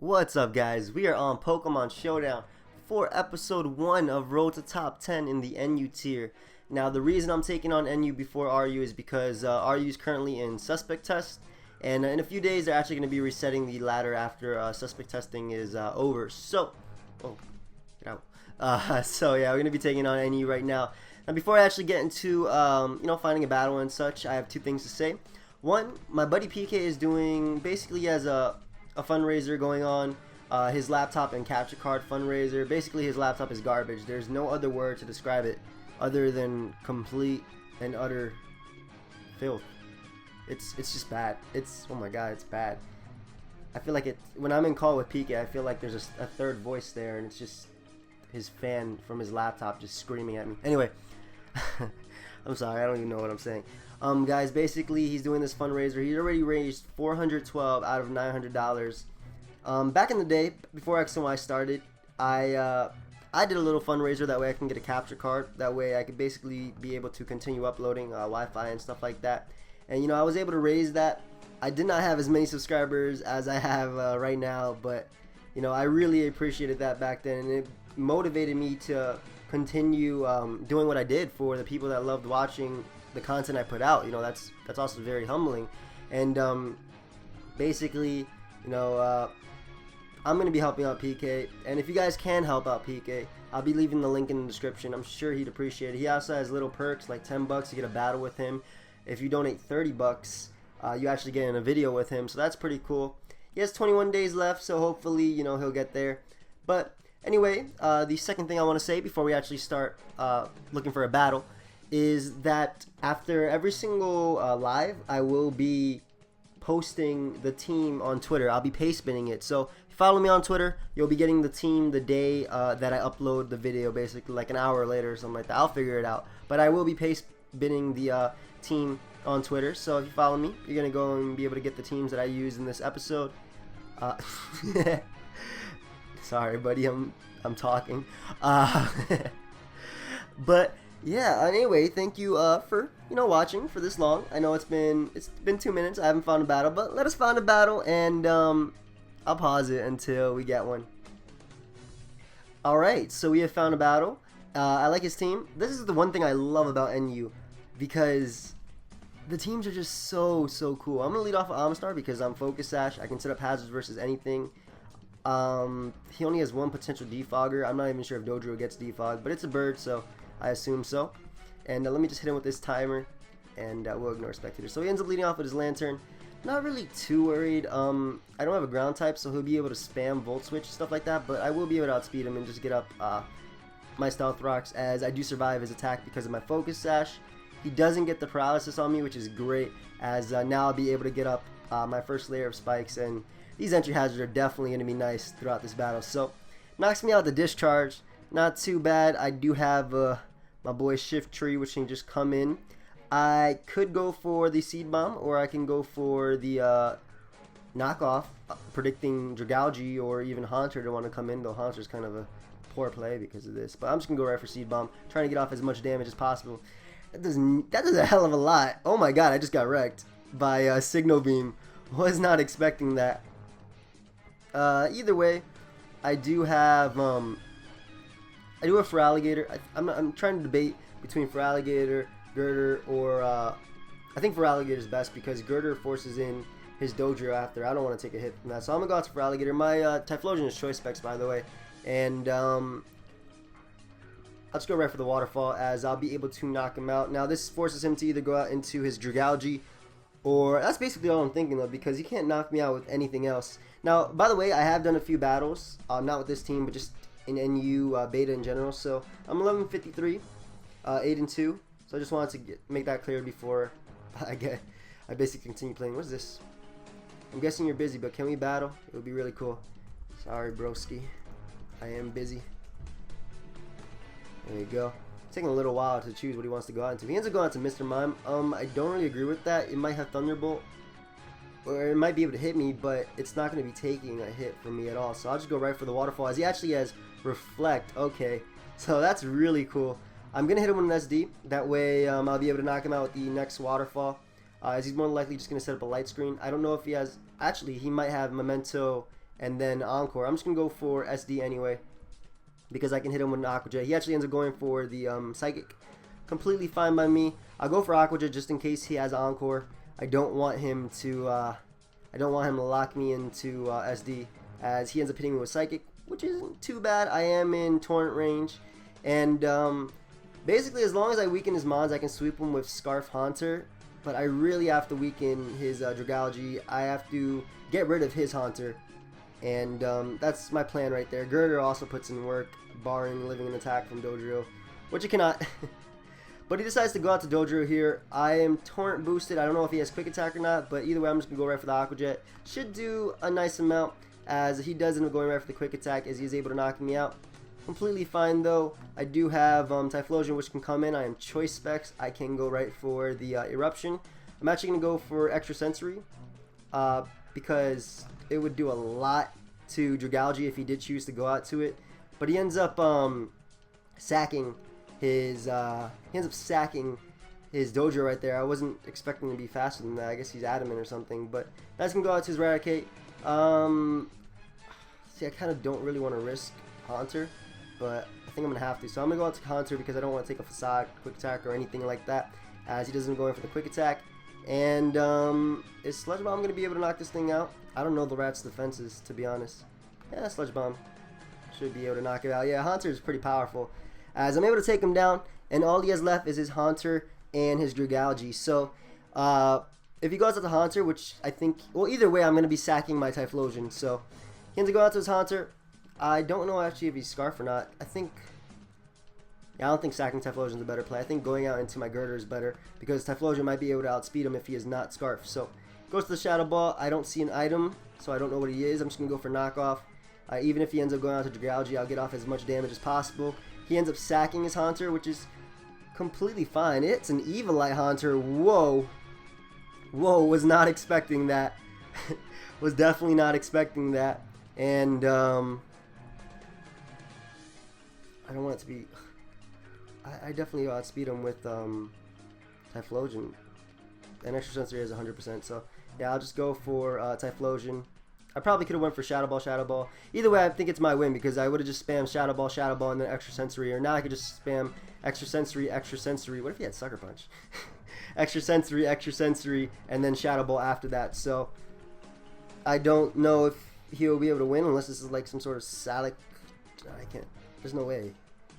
What's up, guys? We are on Pokemon Showdown for episode 1 of Road to Top 10 in the NU tier. Now, the reason I'm taking on NU before RU is because RU is currently in suspect test, and in a few days they're actually going to be resetting the ladder after suspect testing is over. So, get out. So yeah, we're going to be taking on NU right now. Now, before I actually get into finding a battle and such, I have two things to say. One, my buddy PK is doing basically as a fundraiser going on, his laptop and capture card fundraiser. Basically, his laptop is garbage. There's no other word to describe it other than complete and utter filth. It's just bad. Oh my god, it's bad. I feel like when I'm in call with PK, I feel like there's a third voice there, and it's just his fan from his laptop just screaming at me. Anyway, I'm sorry, I don't even know what I'm saying. Guys, basically he's doing this fundraiser. He's already raised $412 out of $900. Back in the day, before X and Y started, I did a little fundraiser. That way I can get a capture card. That way I could basically be able to continue uploading Wi-Fi and stuff like that. And I was able to raise that. I did not have as many subscribers as I have right now, but I really appreciated that back then, and it motivated me to continue doing what I did for the people that loved watching the content I put out. That's also very humbling. And basically, I'm gonna be helping out PK, and if you guys can help out PK, I'll be leaving the link in the description. I'm sure he'd appreciate it. He also has little perks like $10 to get a battle with him. If you donate $30, you actually get in a video with him, so that's pretty cool. He has 21 days left, so hopefully he'll get there. But anyway, the second thing I want to say before we actually start looking for a battle is that after every single live, I will be posting the team on Twitter. I'll be paste spinning it. So if you follow me on Twitter, you'll be getting the team the day that I upload the video, basically like an hour later or something like that. I'll figure it out. But I will be paste spinning the team on Twitter. So if you follow me, you're going to go and be able to get the teams that I use in this episode. Sorry, buddy, I'm talking. But yeah, anyway, thank you for watching for this long. I know it's been 2 minutes. I haven't found a battle, but let us find a battle, and I'll pause it until we get one. All right, so we have found a battle. I like his team. This is the one thing I love about NU, because the teams are just so cool. I'm gonna lead off with Amistar because I'm Focus Sash. I can set up hazards versus anything. He only has one potential defogger. I'm not even sure if Dodrio gets defogged, but it's a bird, so I assume so. And let me just hit him with this timer, and we'll ignore spectator. So he ends up leading off with his Lantern. Not really too worried. I don't have a ground type, so he'll be able to spam Volt Switch, stuff like that, but I will be able to outspeed him and just get up my Stealth Rocks, as I do survive his attack because of my Focus Sash. He doesn't get the paralysis on me, which is great, as now I'll be able to get up my first layer of spikes, and these entry hazards are definitely going to be nice throughout this battle. So knocks me out the discharge. Not too bad. I do have my boy Shift Tree, which can just come in. I could go for the Seed Bomb, or I can go for the knockoff, predicting Dragalge or even Haunter to want to come in, though Haunter's kind of a poor play because of this. But I'm just going to go right for Seed Bomb, trying to get off as much damage as possible. That does a hell of a lot. Oh my god, I just got wrecked by Signal Beam. Was not expecting that. Either way, I do have Feraligatr. I'm trying to debate between Feraligatr, Girder, or I think Feraligatr is best because Girder forces in his Dodrio after. I don't want to take a hit from that, so I'm gonna go out to Feraligatr. My Typhlosion is choice specs, by the way, and I'll just go right for the Waterfall, as I'll be able to knock him out. Now this forces him to either go out into his Dragalge, or that's basically all I'm thinking of, because he can't knock me out with anything else. Now, by the way, I have done a few battles, not with this team, but just in NU beta in general. So I'm 1153, 8-2. So I just wanted to make that clear before I basically continue playing. What's this? I'm guessing you're busy, but can we battle? It would be really cool. Sorry, broski. I am busy. There you go. It's taking a little while to choose what he wants to go out into. He ends up going out to Mr. Mime. I don't really agree with that. It might have Thunderbolt, or it might be able to hit me, but it's not going to be taking a hit from me at all. So I'll just go right for the Waterfall, as he actually has Reflect. Okay, so that's really cool. I'm going to hit him with an SD. That way I'll be able to knock him out with the next Waterfall. as he's more than likely just going to set up a light screen. I don't know if he has... Actually, he might have Memento and then Encore. I'm just going to go for SD anyway because I can hit him with an Aqua Jet. He actually ends up going for the Psychic. Completely fine by me. I'll go for Aqua Jet just in case he has Encore. I don't want him to lock me into SD, as he ends up hitting me with Psychic, which isn't too bad. I am in Torrent range, and basically as long as I weaken his mons, I can sweep him with Scarf Haunter. But I really have to weaken his Dragalge. I have to get rid of his Haunter, and that's my plan right there. Girder also puts in work, barring living an attack from Dodrio, which he cannot. But he decides to go out to Dodrio here. I am Torrent boosted. I don't know if he has Quick Attack or not, but either way, I'm just going to go right for the Aqua Jet. Should do a nice amount, as he does end up going right for the Quick Attack, as he's able to knock me out. Completely fine though. I do have Typhlosion, which can come in. I am Choice Specs. I can go right for the Eruption. I'm actually going to go for Extra Sensory, because it would do a lot to Dragalge if he did choose to go out to it. But he ends up sacking his Dojo right there. I wasn't expecting to be faster than that. I guess he's adamant or something. But that's gonna go out to his Raticate. See, I kind of don't really want to risk Haunter, but I think I'm gonna have to. So I'm gonna go out to Haunter because I don't want to take a Facade, Quick Attack, or anything like that, as he doesn't go in for the Quick Attack. And is Sludge Bomb gonna be able to knock this thing out? I don't know the Rat's defenses, to be honest. Yeah, Sludge Bomb should be able to knock it out. Yeah, Haunter is pretty powerful, as I'm able to take him down, and all he has left is his Haunter and his Dragalge. So if he goes out to Haunter, which I think, well, either way, I'm going to be sacking my Typhlosion. So he ends up going out to his Haunter. I don't know actually if he's Scarf or not. I don't think sacking Typhlosion is a better play. I think going out into my Girder is better, because Typhlosion might be able to outspeed him if he is not Scarf. So goes to the Shadow Ball. I don't see an item, so I don't know what he is. I'm just going to go for Knockoff. Even if he ends up going out to Dragalge, I'll get off as much damage as possible. He ends up sacking his Haunter, which is completely fine. It's an Evilite Haunter. Whoa. Whoa, was not expecting that. Was definitely not expecting that. And I don't want it to be... I definitely outspeed him with Typhlosion. And Extra Sensory is 100%. So yeah, I'll just go for Typhlosion. I probably could have went for Shadow Ball, Shadow Ball. Either way, I think it's my win, because I would have just spammed Shadow Ball, and then Extra Sensory. Or now I could just spam Extra Sensory, Extra Sensory. What if he had Sucker Punch? Extra Sensory, and then Shadow Ball after that. So I don't know if he'll be able to win unless this is like some sort of Salic. I can't. There's no way.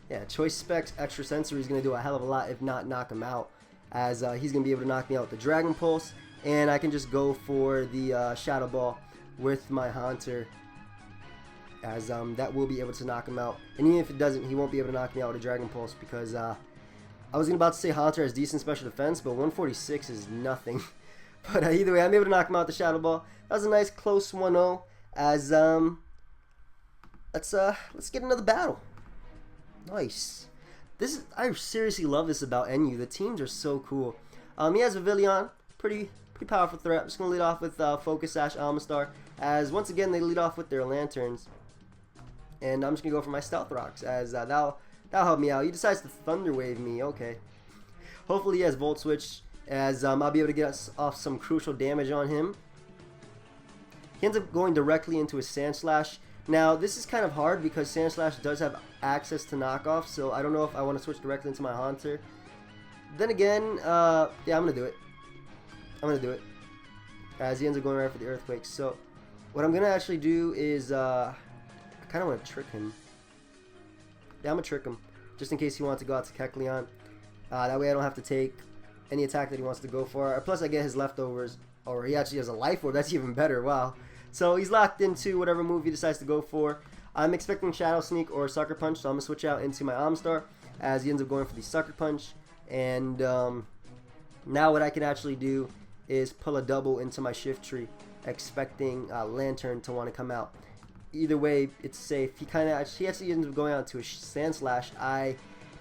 Yeah, Choice Specs, Extra Sensory is going to do a hell of a lot, if not knock him out, as he's going to be able to knock me out with the Dragon Pulse. And I can just go for the Shadow Ball with my Haunter, as that will be able to knock him out. And even if it doesn't, he won't be able to knock me out with a Dragon Pulse, because I was about to say Haunter has decent special defense, but 146 is nothing. But either way, I'm able to knock him out with the Shadow Ball. That was a nice close 1-0, as let's get another battle. Nice. I seriously love this about NU. The teams are so cool. He has Pavilion, pretty powerful threat. I'm just going to lead off with Focus Sash Almastar, as once again they lead off with their Lanterns. And I'm just going to go for my Stealth Rocks, as that'll help me out. He decides to Thunder Wave me, okay. Hopefully he has Volt Switch, as I'll be able to get off some crucial damage on him. He ends up going directly into his Sand Slash. Now this is kind of hard, because Sand Slash does have access to knockoff, so I don't know if I want to switch directly into my Haunter. Then again, yeah, I'm going to do it. As he ends up going right for the Earthquake. So what I'm going to actually do is, I kind of want to trick him. Yeah, I'm going to trick him, just in case he wants to go out to Kecleon. That way I don't have to take any attack that he wants to go for. Plus I get his leftovers, or he actually has a Life Orb. That's even better, wow. So he's locked into whatever move he decides to go for. I'm expecting Shadow Sneak or Sucker Punch, so I'm going to switch out into my Almastar, as he ends up going for the Sucker Punch. And now what I can actually do is pull a double into my Shift Tree, expecting Lantern to want to come out. Either way, it's safe. He actually ends up going out to a Sand Slash. I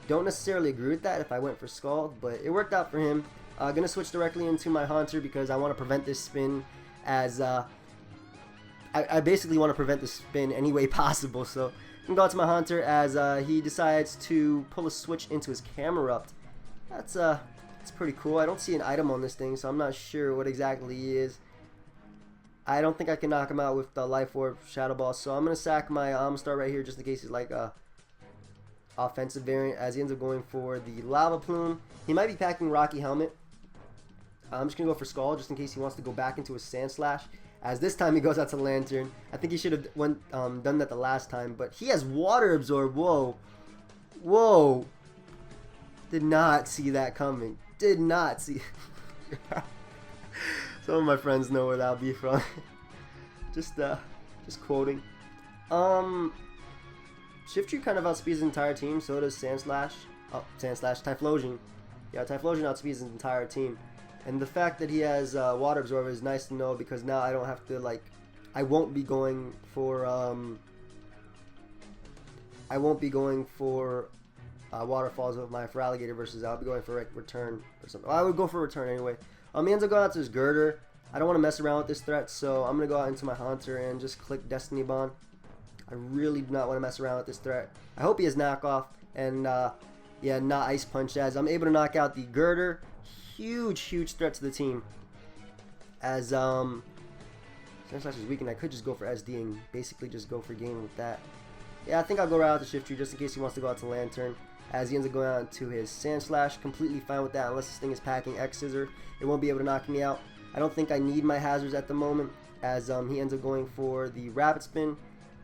don't necessarily agree with that if I went for Scald, but it worked out for him. Gonna switch directly into my Haunter, because I want to prevent this spin, as I basically want to prevent the spin any way possible. So I'm gonna go out to my Haunter, as he decides to pull a switch into his Camerupt. That's pretty cool. I don't see an item on this thing, so I'm not sure what exactly he is. I don't think I can knock him out with the Life Orb Shadow Ball, so I'm going to sack my Amistar right here just in case he's like a offensive variant, as he ends up going for the Lava Plume. He might be packing Rocky Helmet. I'm just going to go for Skull just in case he wants to go back into his Sand Slash, as this time he goes out to Lantern. I think he should have done that the last time, but he has Water Absorb. Whoa. Whoa. Did not see that coming. Did not see. Some of my friends know where that'll be from. just quoting. Shiftry kind of outspeeds his entire team. So does Sand Slash. Oh, Sand Slash. Typhlosion. Yeah, Typhlosion outspeeds his entire team. And the fact that he has Water Absorber is nice to know, because now I don't have to, like, I won't be going for Waterfalls with my Feraligatr versus I'll be going for Return or something. Well, I would go for Return anyway. He ends up going out to his Girder. I don't want to mess around with this threat, so I'm going to go out into my Haunter and just click Destiny Bond. I really do not want to mess around with this threat. I hope he has Knockoff and, yeah, not Ice Punch, as I'm able to knock out the Girder. Huge threat to the team. As, Sand Slash is weakened, I could just go for SD and basically just go for game with that. Yeah, I think I'll go right out to Shiftry just in case he wants to go out to Lantern, as he ends up going out to his Sand Slash. Completely fine with that, unless this thing is packing X Scissor. It won't be able to knock me out. I don't think I need my hazards at the moment, as he ends up going for the Rapid Spin.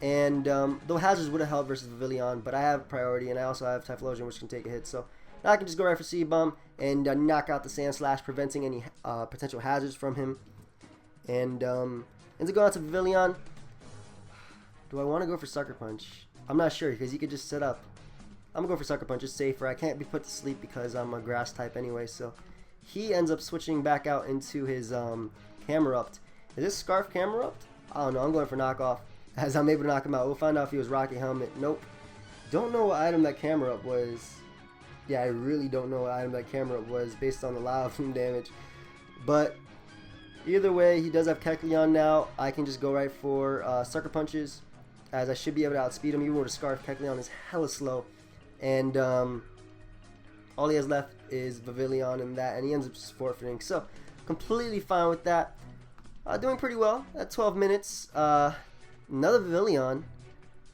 And though hazards would have helped versus Vivillon, but I have priority, and I also have Typhlosion, which can take a hit. So now I can just go right for C-Bomb and knock out the Sand Slash, preventing any potential hazards from him. And ends up going out to Vivillon. Do I want to go for Sucker Punch? I'm not sure, because he could just set up. I'm going to go for Sucker Punch. It's safer. I can't be put to sleep because I'm a grass type anyway. So he ends up switching back out into his Camerupt. Is this Scarf Camerupt? I don't know. I'm going for Knockoff, as I'm able to knock him out. We'll find out if he was Rocky Helmet. Nope. Don't know what item that Camerupt was. Yeah, I really don't know what item that Camerupt was based on the Lava Plume damage. But either way, he does have Kecleon now. I can just go right for Sucker Punches, as I should be able to outspeed him. Even with a Scarf, Kecleon is hella slow. And all he has left is Vivillon and that, and he ends up just forfeiting. So completely fine with that. Doing pretty well at 12 minutes. Another Vivillon.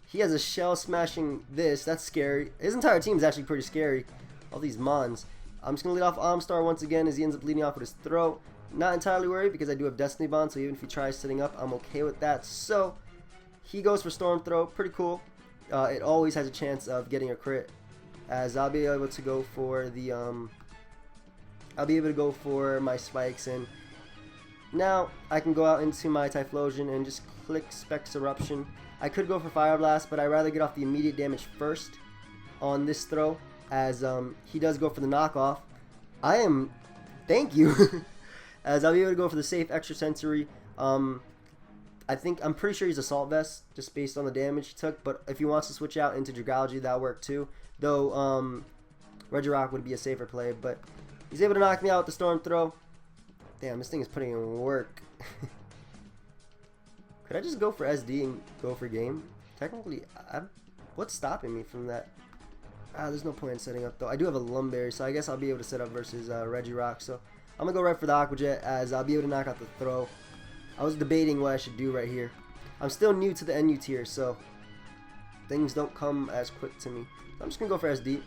He has a Shell smashing this. That's scary. His entire team is actually pretty scary. All these Mons. I'm just going to lead off Amistar once again, as he ends up leading off with his Throat. Not entirely worried, because I do have Destiny Bond, so even if he tries sitting up, I'm okay with that. So he goes for Storm Throw. Pretty cool. It always has a chance of getting a crit, as I'll be able to go for the my spikes, and now I can go out into my Typhlosion and just click Specs Eruption. I could go for Fire Blast, but I'd rather get off the immediate damage first on this throw, as he does go for the knockoff. Thank you, as I'll be able to go for the safe extra sensory. I'm pretty sure he's Assault Vest, just based on the damage he took, but if he wants to switch out into Dragalge, that'll work too. Though, Regirock would be a safer play, but he's able to knock me out with the Storm Throw. Damn, this thing is putting in work. Could I just go for SD and go for game? Technically, what's stopping me from that? There's no point in setting up, though. I do have a Lumberry, so I guess I'll be able to set up versus Regirock. So I'm going to go right for the Aqua Jet, as I'll be able to knock out the throw. I was debating what I should do right here. I'm still new to the NU tier, so things don't come as quick to me. So I'm just going to go for SD.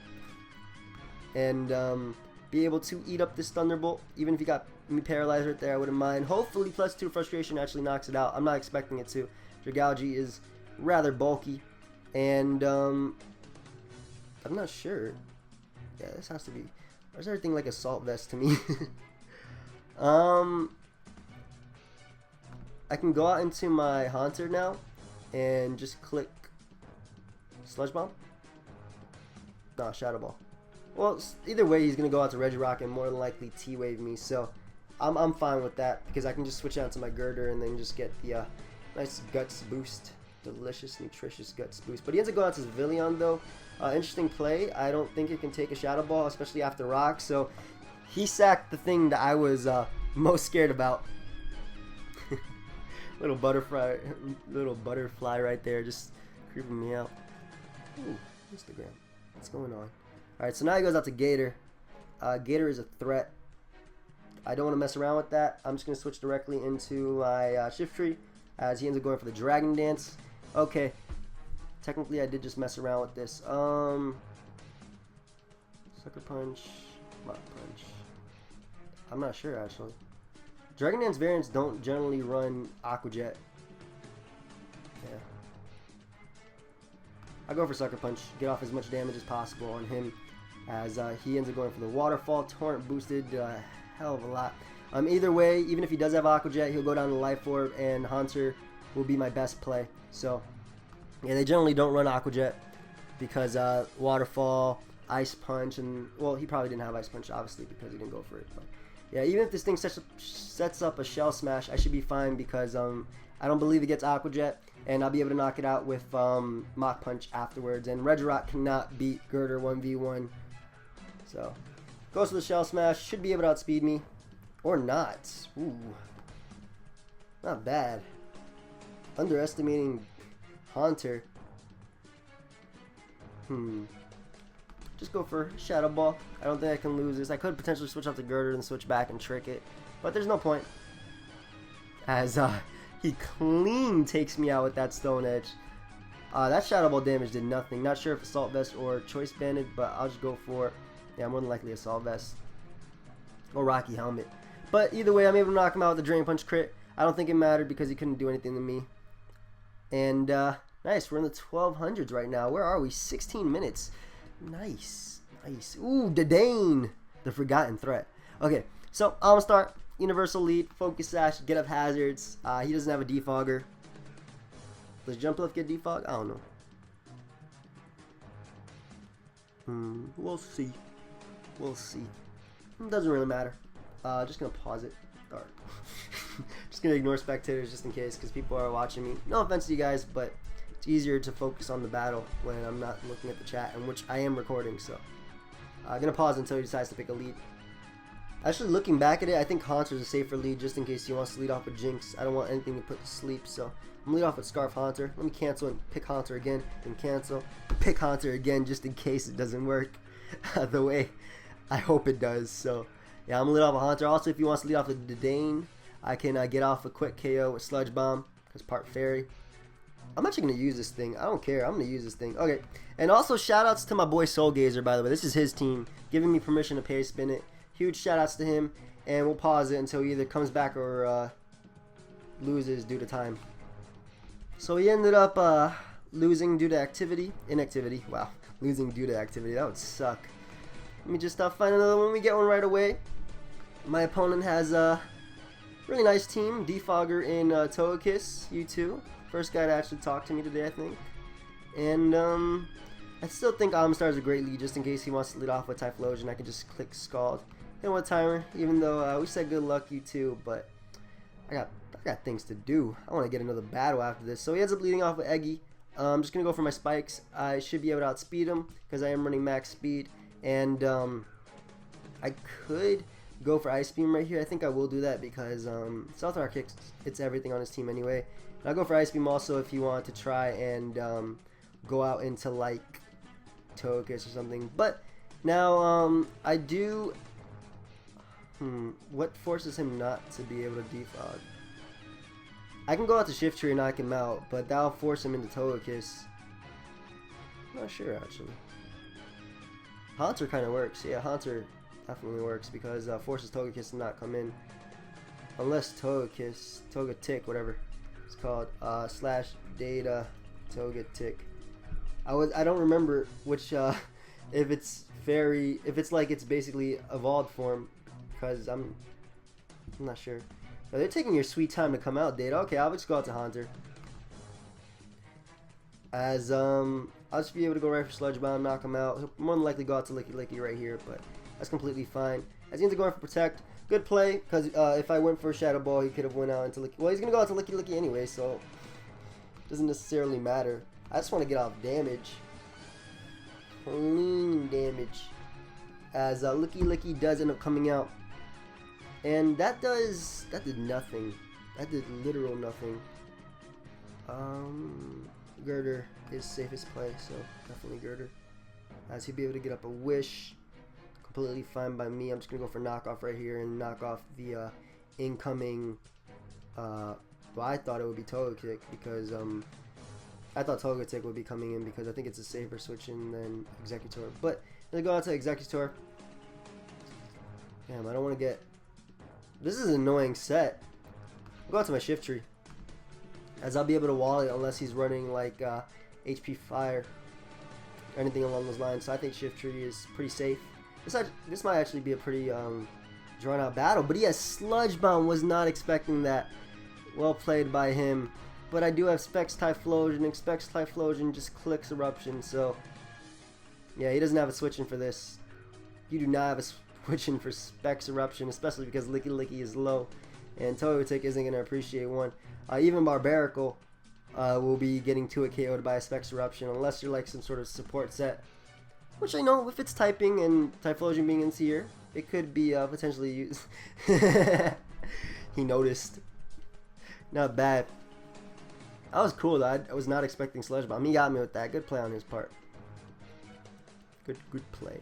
And be able to eat up this Thunderbolt. Even if he got me paralyzed right there, I wouldn't mind. Hopefully +2 Frustration actually knocks it out. I'm not expecting it to. Dragalge is rather bulky. And I'm not sure. Yeah, this has to be. Why is everything like Assault Vest to me? I can go out into my Haunter now and just click Sludge Bomb. No, Shadow Ball. Well, either way, he's going to go out to Regirock and more than likely T-Wave me, so I'm fine with that, because I can just switch out to my Girder and then just get the nice Guts boost. Delicious, nutritious Guts boost. But he ends up going out to Vivillon, though. Interesting play. I don't think it can take a Shadow Ball, especially after Rock, so he sacked the thing that I was most scared about. little butterfly right there, just creeping me out. Ooh, Instagram. What's going on? Alright, so now he goes out to Gator. Gator is a threat. I don't want to mess around with that. I'm just going to switch directly into my shift tree as he ends up going for the Dragon Dance. Okay. Technically, I did just mess around with this. Sucker Punch, Mach Punch. I'm not sure, actually. Dragon Dance variants don't generally run Aqua Jet. Yeah. I go for Sucker Punch. Get off as much damage as possible on him as he ends up going for the Waterfall. Torrent boosted hell of a lot. Either way, even if he does have Aqua Jet, he'll go down to Life Orb, and Haunter will be my best play. So, yeah, they generally don't run Aqua Jet because Waterfall, Ice Punch, and, well, he probably didn't have Ice Punch, obviously, because he didn't go for it. But, yeah, even if this thing sets up a Shell Smash, I should be fine because I don't believe it gets Aqua Jet, and I'll be able to knock it out with Mach Punch afterwards. And Regirock cannot beat Girder 1v1. So, goes for the Shell Smash, should be able to outspeed me. Or not. Ooh. Not bad. Underestimating Haunter. Just go for Shadow Ball. I don't think I can lose this. I could potentially switch out to Girder and switch back and trick it. But there's no point. As he clean takes me out with that Stone Edge. That Shadow Ball damage did nothing. Not sure if Assault Vest or Choice Banded, but I'll just go for it. Yeah, more than likely Assault Vest. Or Rocky Helmet. But either way, I'm able to knock him out with the Drain Punch crit. I don't think it mattered because he couldn't do anything to me. And, nice. We're in the 1200s right now. Where are we? 16 minutes. Nice. Nice. Ooh, Dedane. The Forgotten Threat. Okay, so I'm going to start. Universal Lead, Focus Sash, Get Up Hazards. He doesn't have a Defogger. Does Jump Lift get Defog? I don't know. We'll see. We'll see. It doesn't really matter. Just gonna pause it. Alright. Just gonna ignore spectators just in case, because people are watching me. No offense to you guys, but it's easier to focus on the battle when I'm not looking at the chat, in which I am recording. So I'm gonna pause until he decides to pick a lead. Actually, looking back at it, I think Haunter's a safer lead just in case he wants to lead off with Jinx. I don't want anything to put to sleep, so I'm gonna lead off with Scarf Haunter. Let me cancel and pick Haunter again, then cancel, pick Haunter again just in case it doesn't work the way I hope it does. So yeah, I'm gonna lead off a Haunter. Also, if he wants to lead off with Dedane, I can get off a quick KO with Sludge Bomb because part Fairy. I'm actually gonna use this thing. I don't care. I'm gonna use this thing. Okay, and also shoutouts to my boy Soul Gazer, by the way. This is his team giving me permission to pay spin it. Huge shoutouts to him, and we'll pause it until he either comes back or loses due to time. So he ended up losing due to inactivity. Wow, losing due to activity. That would suck. Let me just find another one. We get one right away. My opponent has a really nice team. Defogger in Togekiss, U2. First guy to actually talk to me today, I think. And I still think Amistar is a great lead, just in case he wants to lead off with Typhlosion. I can just click Scald. Hit with Timer, even though we said good luck, U2, but I got things to do. I want to get another battle after this. So he ends up leading off with Eggy. I'm just going to go for my spikes. I should be able to outspeed him because I am running max speed. And I could go for Ice Beam right here. I think I will do that because Stealth Rock kicks, it's everything on his team anyway. And I'll go for Ice Beam also if you want to try and go out into like Togekiss or something. But now I do... what forces him not to be able to defog? I can go out to Shift Tree and knock him out, but that'll force him into Togekiss. I'm not sure actually. Haunter kind of works. Yeah, Haunter definitely works because forces Togekiss to not come in. Unless Togekiss, Togetic, whatever it's called, slash data Togetic. I don't remember which if it's fairy, if it's like it's basically evolved form, because I'm not sure. But they're taking your sweet time to come out, Data. Okay, I'll just go out to Haunter. As I'll just be able to go right for Sludge Bomb, knock him out. He'll more than likely go out to Licky Licky right here, but that's completely fine. As he ends up going for Protect, good play, because if I went for Shadow Ball, he could have went out into Licky. Well, he's gonna go out to Licky Licky anyway, so it doesn't necessarily matter. I just want to get off damage, clean damage. As Licky Licky does end up coming out, and that did nothing. That did literal nothing. Girder is safest play, so definitely Girder. As he'll be able to get up a Wish, completely fine by me. I'm just going to go for knockoff right here and knock off the incoming, well, I thought it would be Togekick because I thought Togekick would be coming in because I think it's a safer switch in than Executor. But let's go out to Executor. Damn, I don't want to get... This is an annoying set. I'll go out to my Shift Tree, as I'll be able to wall it unless he's running like HP Fire or anything along those lines. So I think Shift Tree is pretty safe. This might actually be a pretty drawn out battle, but he has Sludge Bomb. Was not expecting that. Well played by him. But I do have Specs Typhlosion, and Specs Typhlosion just clicks Eruption, so yeah, he doesn't have a switch in for this. You do not have a switch in for Specs Eruption, especially because Licky Licky is low, and Togetic isn't going to appreciate one. Even Barbaracle will be getting 2 KO'd by a Specs Eruption, unless you're like some sort of support set. Which I know, if it's typing and Typhlosion being into here, it could be potentially used. He noticed. Not bad. That was cool though. I was not expecting Sludge Bomb. He got me with that. Good play on his part. Good play.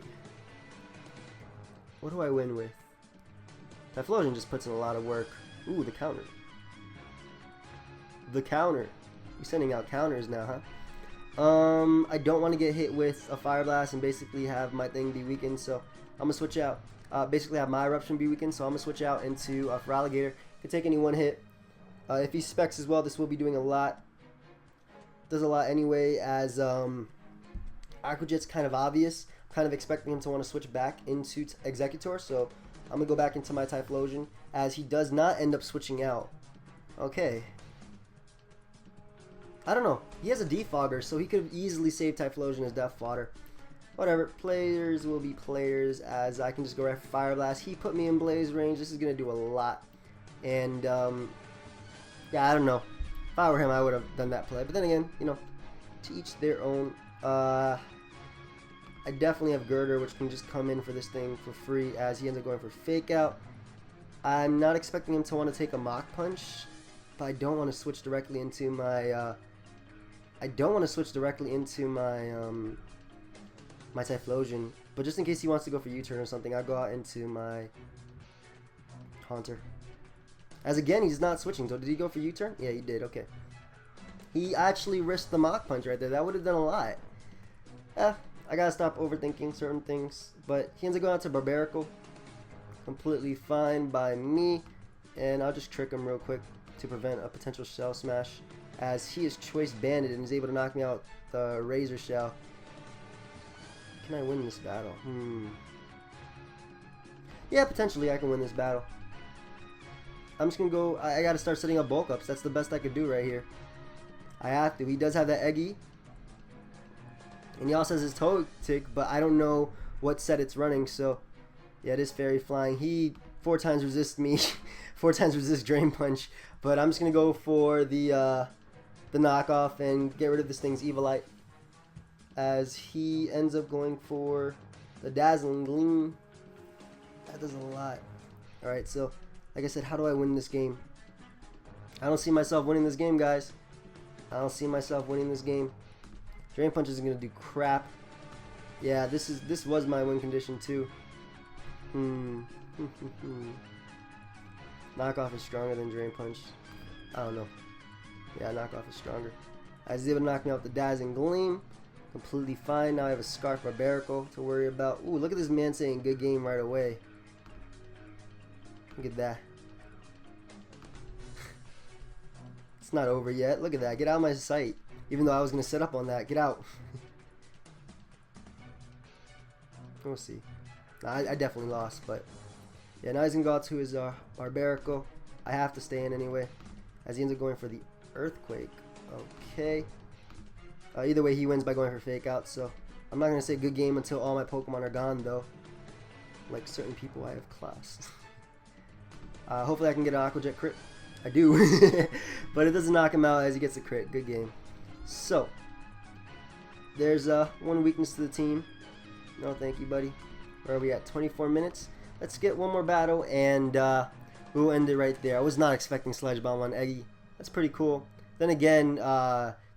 What do I win with? Typhlosion just puts in a lot of work. Ooh, the counter. The counter. You're sending out counters now, huh? I don't want to get hit with a Fire Blast and basically have my thing be weakened, so I'm going to switch out. Basically have my Eruption be weakened, so I'm going to switch out into Feraligatr. Could take any one hit. If he specs as well, this will be doing a lot. Does a lot anyway, as Aqua Jet's kind of obvious. I'm kind of expecting him to want to switch back into Executor, so I'm going to go back into my Typhlosion, as he does not end up switching out. Okay. I don't know. He has a Defogger, so he could have easily saved Typhlosion as Death Fodder. Whatever. Players will be players, as I can just go right for Fire Blast. He put me in Blaze range. This is going to do a lot. And, yeah, I don't know. If I were him, I would have done that play. But then again, you know, to each their own. I definitely have Girder, which can just come in for this thing for free, as he ends up going for Fake Out. I'm not expecting him to want to take a Mach Punch, but I don't want to switch directly into my. I don't want to switch directly into my my Typhlosion, but just in case he wants to go for U-turn or something, I'll go out into my Haunter. As again, he's not switching. So did he go for U-turn? Yeah, he did. Okay. He actually risked the Mach Punch right there. That would have done a lot. I gotta stop overthinking certain things. But he ends up going out to Barbaracle. Completely fine by me. And I'll just trick him real quick to prevent a potential Shell Smash, as he is Choice Banded and is able to knock me out the Razor Shell. Can I win this battle? Yeah, potentially I can win this battle. I'm just going to go, I got to start setting up bulk ups. That's the best I could do right here. I have to. He does have that Eggy. And he also has his Togetic, but I don't know what set it's running. So, yeah, it is Fairy Flying. He 4 times resists me. 4 times resists Drain Punch. But I'm just going to go for the knockoff and get rid of this thing's Evilite, as he ends up going for the Dazzling Gleam. That does a lot. Alright, so like I said, how do I win this game? I don't see myself winning this game, guys. I don't see myself winning this game. Drain Punch isn't going to do crap. Yeah, this was my win condition too. Knockoff is stronger than Drain Punch. I don't know. Yeah, knockoff is stronger. I was able to knock me out the Dazzling Gleam. Completely fine. Now I have a Scarf Barbaracle to worry about. Ooh, look at this man saying good game right away. Look at that. It's not over yet. Look at that. Get out of my sight. Even though I was going to set up on that. Get out. We'll see. Nah, I definitely lost, but yeah, now he's going to go out to his Barbaracle. I have to stay in anyway, as he ends up going for the Earthquake. Okay. Either way, he wins by going for Fake Out, so I'm not going to say good game until all my Pokemon are gone, though. Like certain people I have classed. Hopefully I can get an Aqua Jet crit. I do. But it doesn't knock him out as he gets a crit. Good game. So, there's one weakness to the team. No, thank you, buddy. Where are we at? 24 minutes. Let's get one more battle, and we'll end it right there. I was not expecting Sludge Bomb on Eggy. That's pretty cool. Then again,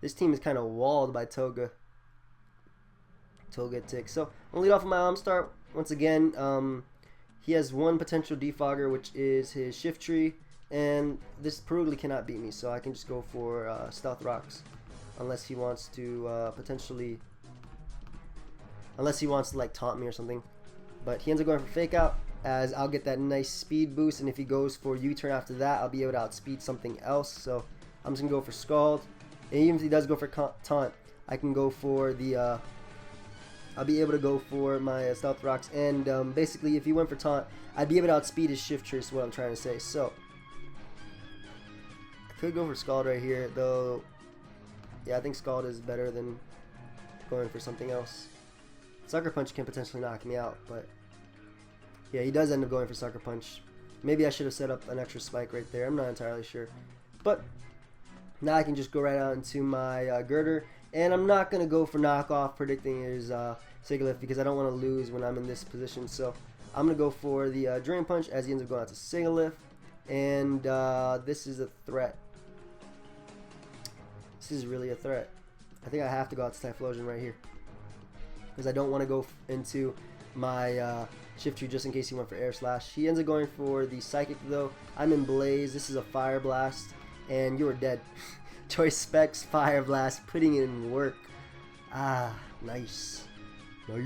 this team is kind of walled by Togetic. So, I'm going to lead off with my Start. once again, he has one potential defogger, which is his shift tree, and this Perugly cannot beat me, so I can just go for Stealth Rocks, unless he wants to like taunt me or something. But he ends up going for Fake Out, as I'll get that nice speed boost, and if he goes for U-turn after that, I'll be able to outspeed something else. So I'm just gonna go for Scald, and even if he does go for taunt, I can go for the I'll be able to go for my Stealth Rocks, and basically if he went for taunt, I'd be able to outspeed his shift tree, is what I'm trying to say. So I could go for Scald right here, though. Yeah, I think Scald is better than going for something else. Sucker Punch can potentially knock me out, but yeah, he does end up going for Sucker Punch. Maybe I should have set up an extra spike right there. I'm not entirely sure. But now I can just go right out into my Girder, and I'm not going to go for knockoff predicting his Sigilyph because I don't want to lose when I'm in this position. So I'm going to go for the Drain Punch as he ends up going out to Sigilyph, and this is a threat. This is really a threat. I think I have to go out to Typhlosion right here, because I don't want to go into my shift tree just in case he went for Air Slash. He ends up going for the Psychic though. I'm in Blaze. This is a Fire Blast, and you are dead. Choice Specs, Fire Blast, putting in work. Ah, nice. Nice.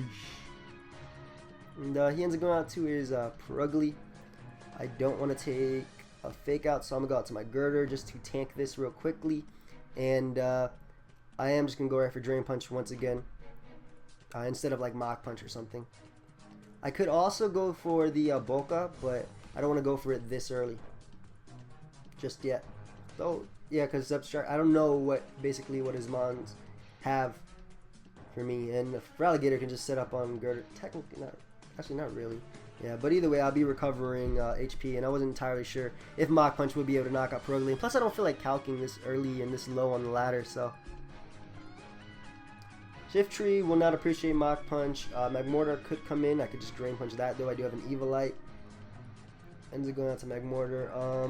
And he ends up going out to his Perugly. I don't want to take a Fake Out, so I'm going to go out to my Girder just to tank this real quickly. And I am just going to go right for Drain Punch once again. Instead of like Mach Punch or something. I could also go for the Boca, but I don't want to go for it this early just yet. So yeah, because Substrate, I don't know what his mons have for me, and if Ralligator can just set up on Girder, technically not, actually not really. Yeah, but either way, I'll be recovering HP, and I wasn't entirely sure if Mach Punch would be able to knock out Perugly. And plus, I don't feel like calcing this early and this low on the ladder, so. Shift Tree will not appreciate Mach Punch. Magmortar could come in. I could just Drain Punch that, though I do have an Evilite. Ends up going out to Magmortar. I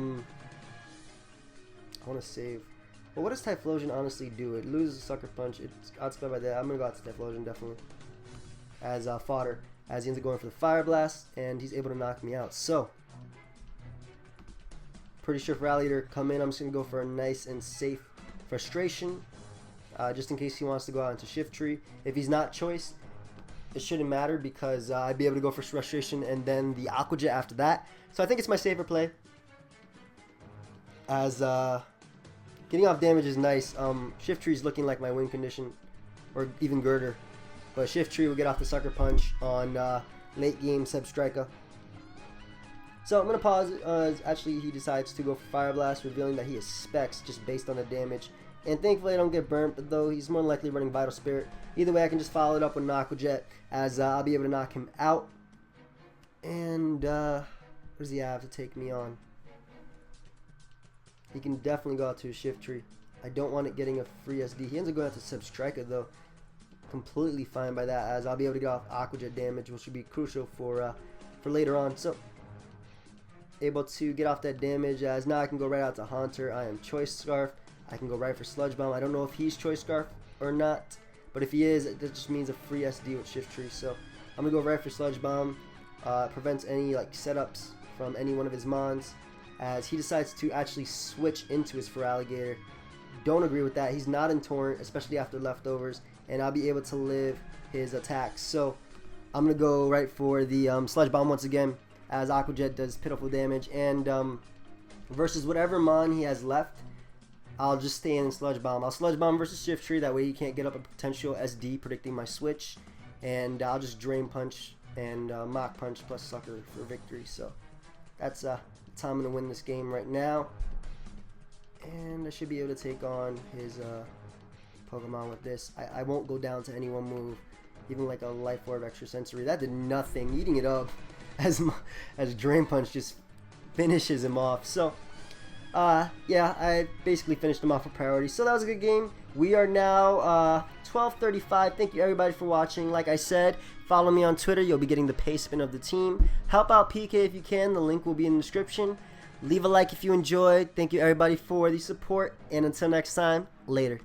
want to save. Well, what does Typhlosion honestly do? It loses Sucker Punch. It's outsped by that. I'm going to go out to Typhlosion, definitely. As fodder. As he ends up going for the Fire Blast, and he's able to knock me out. So, pretty sure if Ralligator come in, I'm just going to go for a nice and safe Frustration. Just in case he wants to go out into Shift Tree. If he's not choice, it shouldn't matter because I'd be able to go for Frustration and then the Aqua Jet after that. So I think it's my safer play. As getting off damage is nice. Shift Tree is looking like my win condition, or even Girder. But Shift Tree will get off the Sucker Punch on late game Substrika. So I'm going to pause. Actually, he decides to go for Fire Blast, revealing that he has specs just based on the damage. And thankfully I don't get burnt, but though he's more than likely running Vital Spirit. Either way, I can just follow it up with an Aqua Jet, as I'll be able to knock him out. And what does he have to take me on? He can definitely go out to a Shift Tree. I don't want it getting a free SD. He ends up going out to Substrika though. Completely fine by that, as I'll be able to get off Aqua Jet damage, which would be crucial for later on. So able to get off that damage, as now I can go right out to Haunter. I am Choice Scarf. I can go right for Sludge Bomb. I don't know if he's Choice Scarf or not, but if he is, it just means a free SD with Shift Tree. So I'm gonna go right for Sludge Bomb. Prevents any like setups from any one of his mons, as he decides to actually switch into his Feraligatr. Don't agree with that. He's not in Torrent, especially after leftovers, and I'll be able to live his attacks. So I'm gonna go right for the Sludge Bomb once again, as Aqua Jet does pitiful damage, and versus whatever mon he has left, I'll just stay in Sludge Bomb. I'll Sludge Bomb versus Shift Tree, that way he can't get up a potential SD predicting my switch, and I'll just Drain Punch and Mach Punch plus Sucker for victory. So that's how I'm going to win this game right now, and I should be able to take on his Pokemon with this. I won't go down to any one move, even like a Life Orb Extrasensory. That did nothing, eating it up as Drain Punch just finishes him off. So yeah, I basically finished him off with priority. So that was a good game. We are now 12:35. Thank you everybody for watching. Like I said, follow me on Twitter. You'll be getting the pay spin of the team. Help out PK if you can. The link will be in the description. Leave a like if you enjoyed. Thank you everybody for the support. And until next time, later.